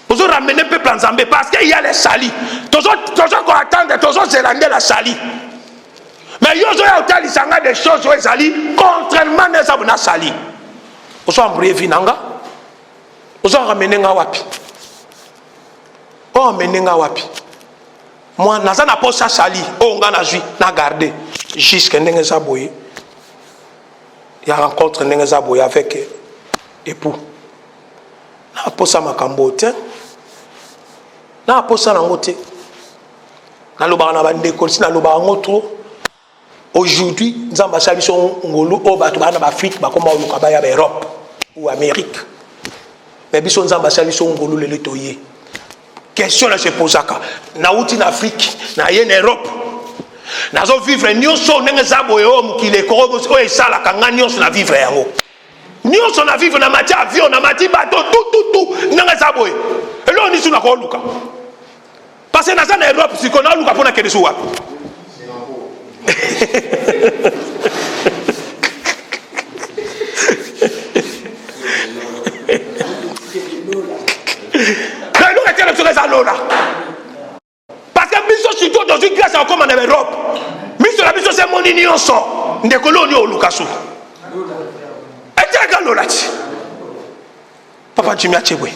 Vous ramener le peuple en Zambé parce qu'il y a les sali. Toujours qu'on attend, toujours c'est la sali. Mais yo zoya utalisanga des choses où ezali contrairement à ça na sali. Oso ambrievi nanga. Oso ramenenga wapi. Oh menenga wapi. Moi naza na posa sali, oh nga na jui na garder jusqu'à ndenge za boye. Ya rencontre ndenge za boye avec époux. Na posa makambo te. Na posa na ngote. Na loba na bande ko si na loba ngoto. Aujourd'hui, nous avons des ngolu au Batouana Afrique, comme au Lukabaya Europe ou Amérique. Mais nous avons des ngolu le letoyer. Question là se pose aka. Na outi en Afrique, na yen Europe. Na zo vivre nyonso ndenge za boyo mukile ko o esala kanga nyonso na vivre yango. Nyonso na vivre na mati avion na mati bateau tout ndenge za boyo. Elo ni suna ko luka. Parce que na za na Europe si ko na luka pona kede so wapi. Parce que biso surtout dans une classe comme en Europe, biso la biso c'est mon union so de coloni au Lukasu. Et tu as gagné là. Papa Jimmy Achebwe.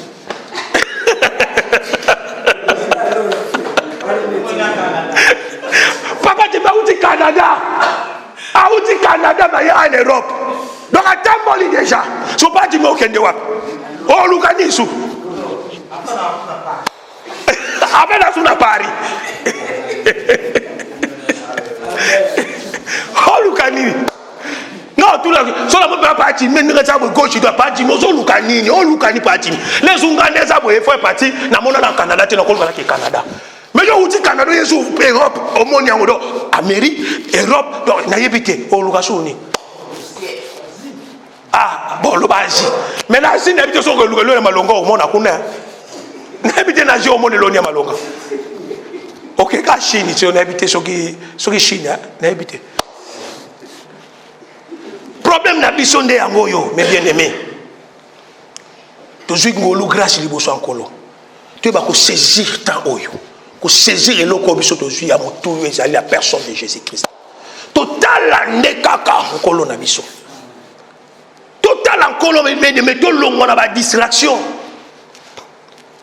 Papa Jimmy au Canada. Au Canada mais en Europe. Donc à Tamboli déjà. So pas Jimmy au Kenya. Oh Lukanisu. Après la sous Paris. Oh Lukani. Non, tout le monde. Sur la même partie, mais nous sommes gauche, il doit pas dire, nous Lukani, oh Lukani parti. Les Ougandais, ça va faire partie. Na mona na Canada, tu n'as pas le Canada. Mais je vous dis Canada, il y a Europe, au monde, Amérique, Europe, donc n'a évité. Oh Lukasuni. Ah, bon, le basi. Mais là, si n'habite sur le malonga au monde, à Kuna. N'habite na au monde, l'onia malonga. Ok, quand Chine, si on habite sur Chine, n'habite. Problème n'a pas sonné à Moyo, mes bien-aimés. Toujours ngolu grâce libo so ankolo. Tu vas saisir tant oyo. Ko saisir le kobiso tozui ya motu ezali la personne de Jésus-Christ. Total ndekaka nkolo na biso. Total ankolo mais to longo na ba distraction.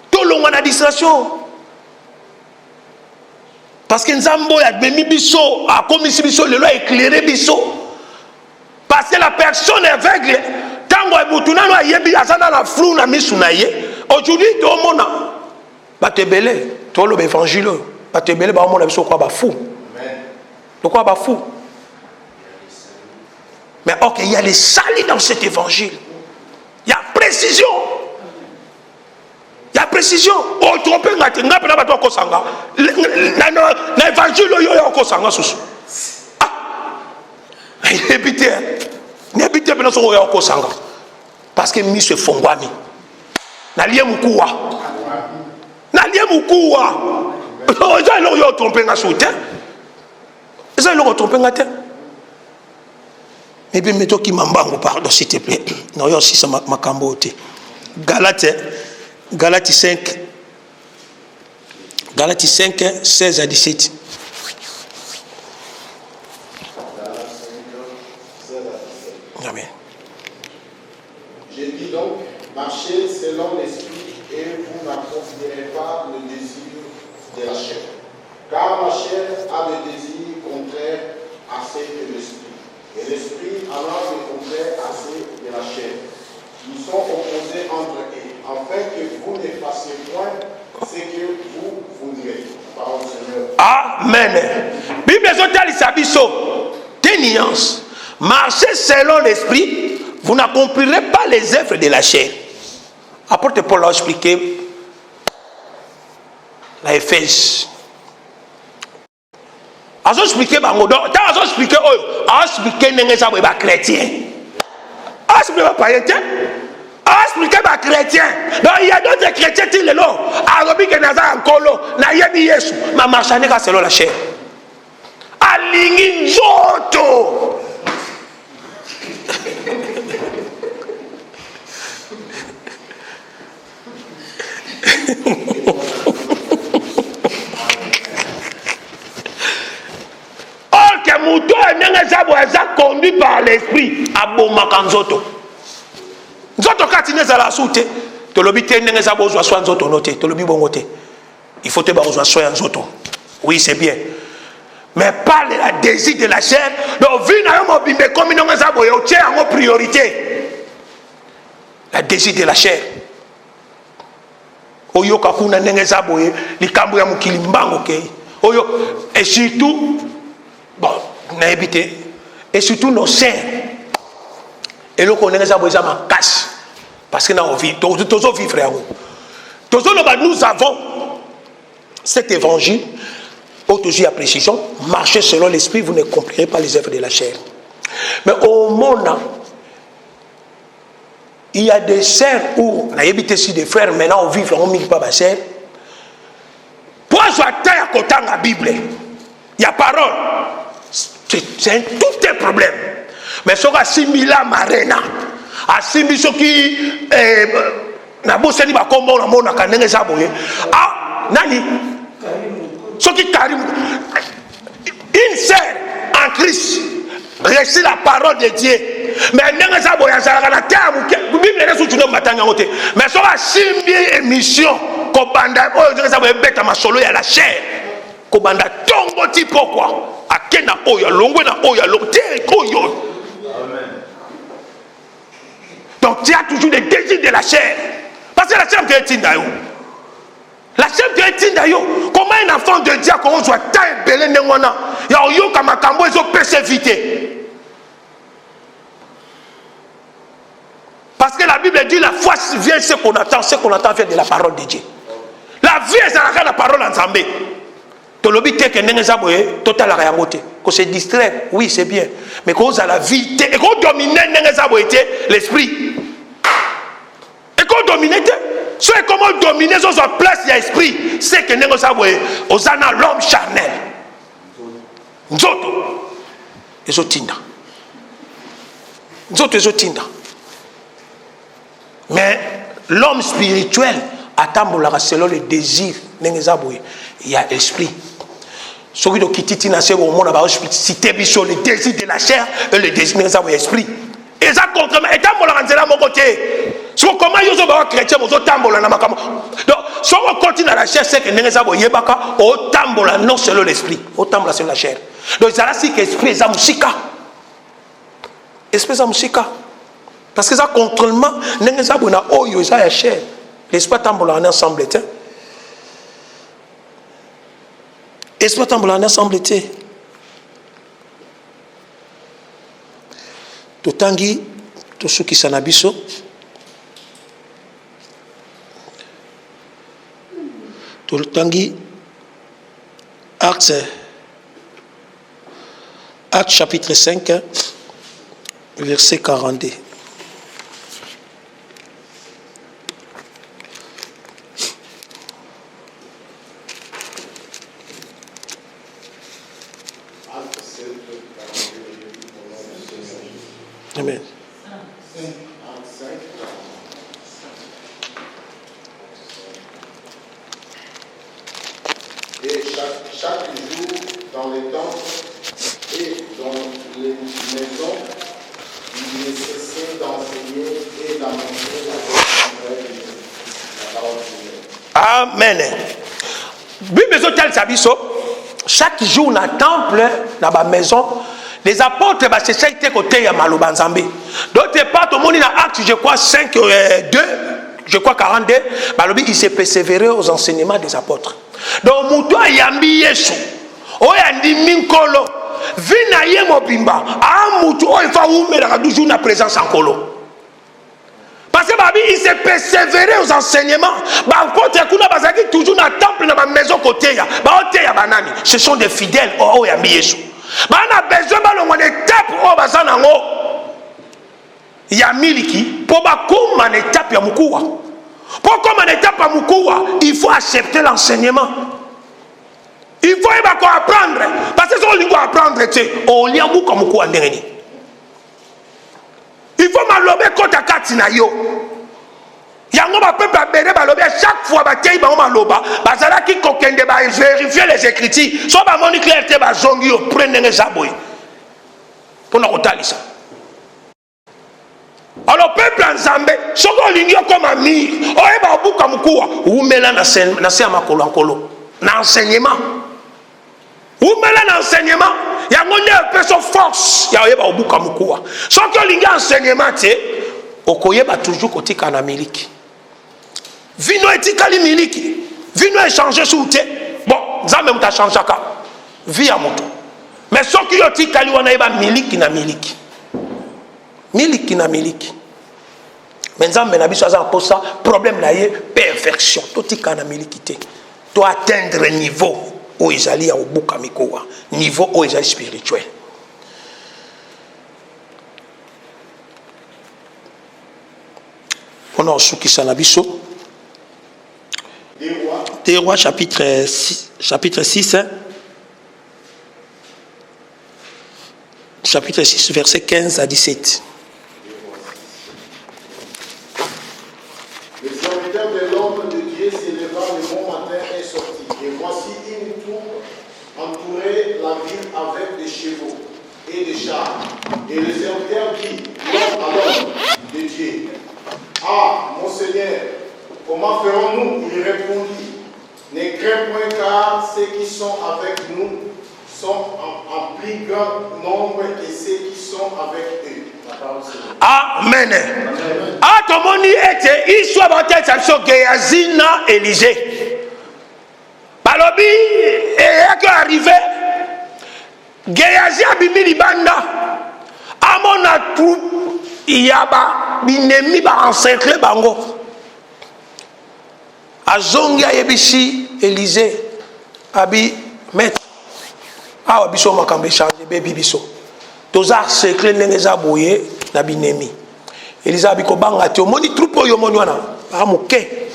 To longo na distraction. Parce que nzambo ya bemi biso a komisi biso le loi éclairé biso. Parce que la personne aveugle tango ebutunano ayebi azana la flou na misu na ye. Aujourd'hui to mona ba te belé to lo évangile ba te belé ba mona biso kwa ba fou. De quoi ba fou. Mais ok, il y a les salis dans cet évangile. Il y a précision. Il y a précision. Oh, trompé ngati ngapa na bato kosanga. Na évangile yo yo kosanga susu. N'habitez n'habitez pas sur yo kosanga. Parce que mi se fongwami. Na lié mukuwa. Na lié mukuwa. Oh, ça lo yo trompé ngasuté. Ça lo trompé ngate. Et puis mettons qui m'embarque, pardon s'il te plaît. Non, il y a aussi ça ma cambote. Galates 5, 16 à 17. Amen. Je dis donc, marchez selon l'esprit et vous n'accomplirez pas le désir de la chair. Car la chair a le désir contraire à ce que l'esprit. Et l'esprit a le contraire à ce de la chair. Ils sont opposés entre eux, afin que vous ne fassiez point ce que vous voudrez. Parole du Seigneur. Amen. Bible ezotali sabiso. Des nuances. Marchez selon l'esprit, vous n'accomplirez pas les œuvres de la chair. Apôtre Paul a expliqué la Éphèse. A expliqué bango donc, a expliqué a expliqué ndenge ça ba chrétien. A expliqué ba païen. A expliqué ba chrétien. Donc il y a d'autres chrétiens qui le long. A robi que naza nkolo na yebi Yesu, ma marchane ka selon la chair. Alingi nzoto. Or que mouton est conduit par l'esprit à Bomakanzoto. Nzoto katine za la soute. Tolobite nenge za bozwa soin nzoto noté. Tolobi bongote. Il faut te bozwa soin nzoto. Oui, c'est bien. Mais pas le désir de la chair. Donc, vu na yo mobimbe comme nenge za boyo tient en priorité. Le désir de la chair. Oyo kakuna nenge za boye likambo ya mukili mbango ke. Oyo et surtout bon, na évité et surtout nos saints. Et le connaît ça boye ça ma casse parce que na on vit tous vivre frère. Nous avons cet évangile toujours à précision, marchez selon l'esprit, vous ne comprendrez pas les œuvres de la chair. Mais au monde il y a des sœurs où, on a évité si des frères, maintenant on vit, on ne pas ma sœur. Pour ajouter à côté de la Bible, il y a parole. C'est tout un problème. Mais ce qui assimile à Marena, assimile ce qui n'a pas seni ba kombo na mona kanenge saboye. Ah, nani? Ce qui Karim, une sœur en Christ récite la parole de Dieu. Mais nenge saboya ça la terre Bible est sous tuno matanga ngote. Mais ce qui assimile émission ko banda o nenge saboya beta masolo ya la chair. Ko banda tongo ti pourquoi? Akena oya longwe na oya lote koyo. Donc tu as toujours des désirs de la chair. Parce que la chair est tindayo. La chair est tindayo. Comment un enfant de Dieu qu'on soit taille belé nengwana. Ya oyo kama kambo ezo perséviter. Parce que la Bible dit la foi vient ce qu'on attend vient de la parole de Dieu. La vie est à la parole en Zambé. Tolobite que nenge zaboye total la yangote. Qu'on se distraire, oui c'est bien. Mais qu'on a la vie et qu'on domine nenge zaboye l'esprit. Et qu'on domine c'est comment dominer sur sa place de l'esprit, c'est que nenge zaboye osana l'homme charnel. Nzoto ezotinda. Nzoto ezotinda. Mais l'homme spirituel attend selon le désir nenge zaboye. Il y a l'esprit. Ce qui est kititi na sebo mona ba citer biso le désir de la chair et le désir de l'esprit. Et ça contre et tambola nzela mon côté. So comment yozo ba chrétien mozo tambola na makamo. Donc si on continue à la chair c'est que neza bo yebaka o tambola non selon l'esprit, o tambola selon la chair. Donc ça là c'est que esprit za musika. Esprit za musika. Parce que ça contrôlement neza bo na oyo za ya chair. L'esprit tambola en ensemble tiens. Esprit tambola en ensemble tiens. Totangi tosuki sanabiso totangi Actes chapitre 5 verset 42. Amen. Et chaque jour, dans les temples et dans les maisons, il ne cessait d'enseigner et Amen. Bible tel sabiso. Chaque jour dans le temple, dans la maison, les apôtres été côté ya maloba nzambe. D'autre part, tout le monde dans Actes, je crois 5 2, je crois 42, balobi il s'est persévéré aux enseignements des apôtres. Donc muto yambi Yesu. Oya ndimi nkolo. Vina ye mobimba. A muto o fa umela toujours na présence en kolo. Parce que babi il s'est persévéré aux enseignements. Ba côté kuna bazaki toujours dans le temple dans la maison côté ya. Ba ote ya banani. Ce sont des fidèles o yambi Yesu. Ba na besoin ba longo étape o bazana ngo. Ya miliki pour ba comme en étape ya mukuwa. Pour comme en étape ya mukuwa, il faut accepter l'enseignement. Il faut apprendre. Parce que si on doit apprendre, on lit un bout comme mukuwa ndengeni. Il faut malobe kota katina yo. Yango ba peuple abere balobe chaque fois ba tei ba maloba, bazala ki kokende ba vérifier les écritures. So ba moni clarté ba zongi yo prendre les aboy. Pour nous kotalisa. Alors peuple ensemble, soko lingi comme ami, oyeba obuka mukuwa, umela na se makolo nkolo. Na enseignement. Umela na enseignement, yango ne peut so force, ya oyeba obuka mukuwa. Soko lingi enseignement te, okoyeba toujours kotika na miliki. Vino etikali miliki. Vino échanger sous te. Bon, nzambe muta changeaka. Via moto. Mais soki yo tikali wana yeba miliki na miliki. Miliki na miliki. Mais nzambe na biso aza pour ça problème na ye perfection. To tika na miliki te. To atteindre niveau où ezali ya obuka mikowa. Niveau où ezali spirituel. On a soukisa na biso. Des Rois chapitre 6 hein? Chapitre 6 verset 15 à 17. Le serviteur de l'homme de Dieu s'éleva le bon matin et sortit. Et voici une troupe entourait la ville avec des chevaux et des chars. Et le serviteur dit à l'homme de Dieu: Ah, mon Seigneur, comment ferons-nous? Il répondit: Ne crains point, car ceux qui sont avec nous sont en plus grand nombre que ceux qui sont avec eux. Amen. Ah, tout le monde était, il soit battu sur Géasi na Élisée. Balobi, et arrivé, Géasi a bimi libanda. À mon troupe, il y a binemi ba encerclé bango. A zongia yebishi Élisée, abi maître. Ah, biso makambe chargé baby biso. Toza secret nengeza boye na binemi. Elisa biko banga te omoni troupe yo moni wana ba moke.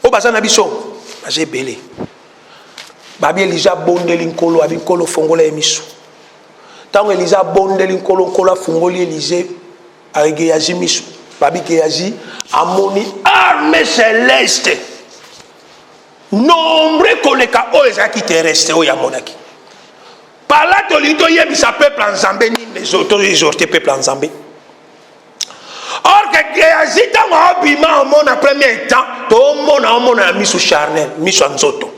O baza na biso baje belé. Babi Elisa bondeli nkolo abi nkolo fongola emisu. Tango Elisa bondeli nkolo fongoli Élisée avec Géasi misu. Babi Géasi amoni armée céleste. Nombre koleka o ezaki terrestre o ya monaki. Par là, tu as peuple en Zambé, ni les autres exhortés peuple en Zambé. Or, que Géasi, dans le premier temps, tout le monde a mis sous charnel, mis sous Nzoto.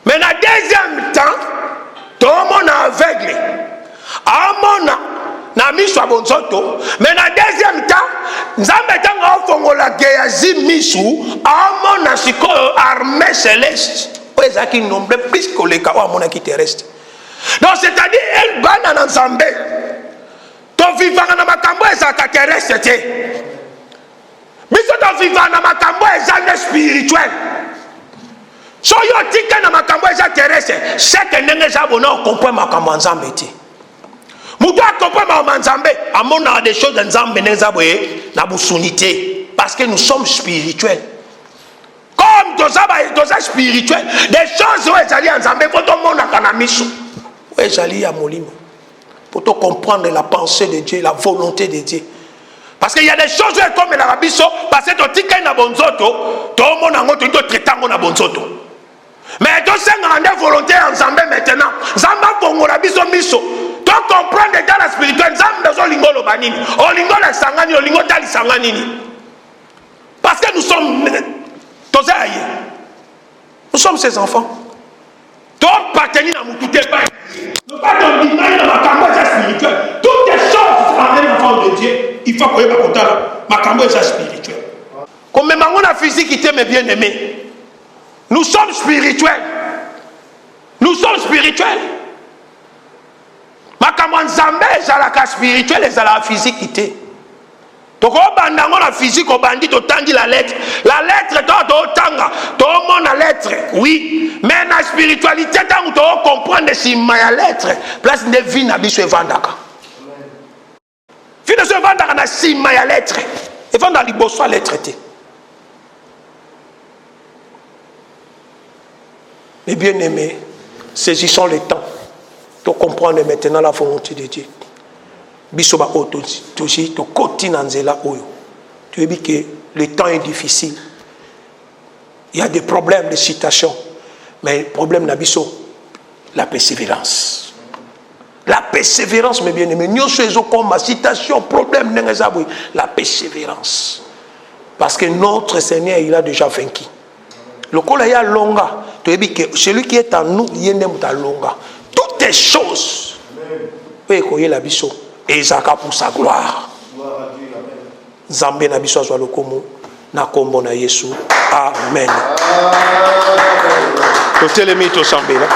Mais dans le deuxième temps, tout le monde a aveuglé. A mis sous Nzoto. Mais dans le deuxième temps, Zambé, dans le Géasi, mis sous armée céleste. Qui nombre plus que les cas où qui terrestre. Donc c'est-à-dire elle banane ensemble. Ton vivant na makambo extraterrestre te. Biso ton vivant na makambo extraterrestre spirituel. So yo tika na makambo extraterrestre, c'est que nenge za bona comprendre makambo ensemble te. Mutu comprendre makambo ensemble, amona des choses ensemble nenge boye na busunité parce que nous sommes spirituels. Comme dans ça spirituel, des choses où ils allaient ensemble, pour tout le monde à Kanamisu. Où ils allaient à Molimo. Pour tout comprendre la pensée de Dieu, la volonté de Dieu. Parce qu'il y a des choses comme la Bisso, parce que tu as un bonzoto, tout le monde a un traitement à bonzoto. Mais tu as une volonté ensemble maintenant. Zamba Bongo la Bisso Misso. Tu comprendre dans la spirituelle, parce que nous sommes ses enfants. Toutes les choses en un enfant de Dieu, il faut que ma cambo est spirituel. Comme même on a physique, mes bien-aimés. Nous sommes spirituels. Nous sommes spirituels. Ma cambo nzambe ezalaka spirituel ezalaka physique ité. Donc au bandango la physique au bandit au tangi la lettre. La lettre au tanga, tout le monde la lettre. Oui, mais la spiritualité tant que tu comprendre si ma lettre, place de vie na biso evandaka. Vie de se vandaka na si ma lettre. Et vanda liboso lettre té. Mais bien aimés, saisissons le temps pour comprendre maintenant la volonté de Dieu. Bisoba aussi to koti nanzela oyo. Tu veux dire que le temps est difficile. Il y a des problèmes de citation, mais le problème nabiso, la persévérance. La persévérance, mes bien-aimés, nous sommes comme ma citation, problème la persévérance. Parce que notre Seigneur, il a déjà vaincu. Le col est longa. Tu veux dire que celui qui est en nous, il est longa. Toutes les choses. Oui, il la biso. Et Zaka pour sa gloire. Zambé na biso azwa lokomo na kombo na Yesu. Amen. Totelemi to sambela.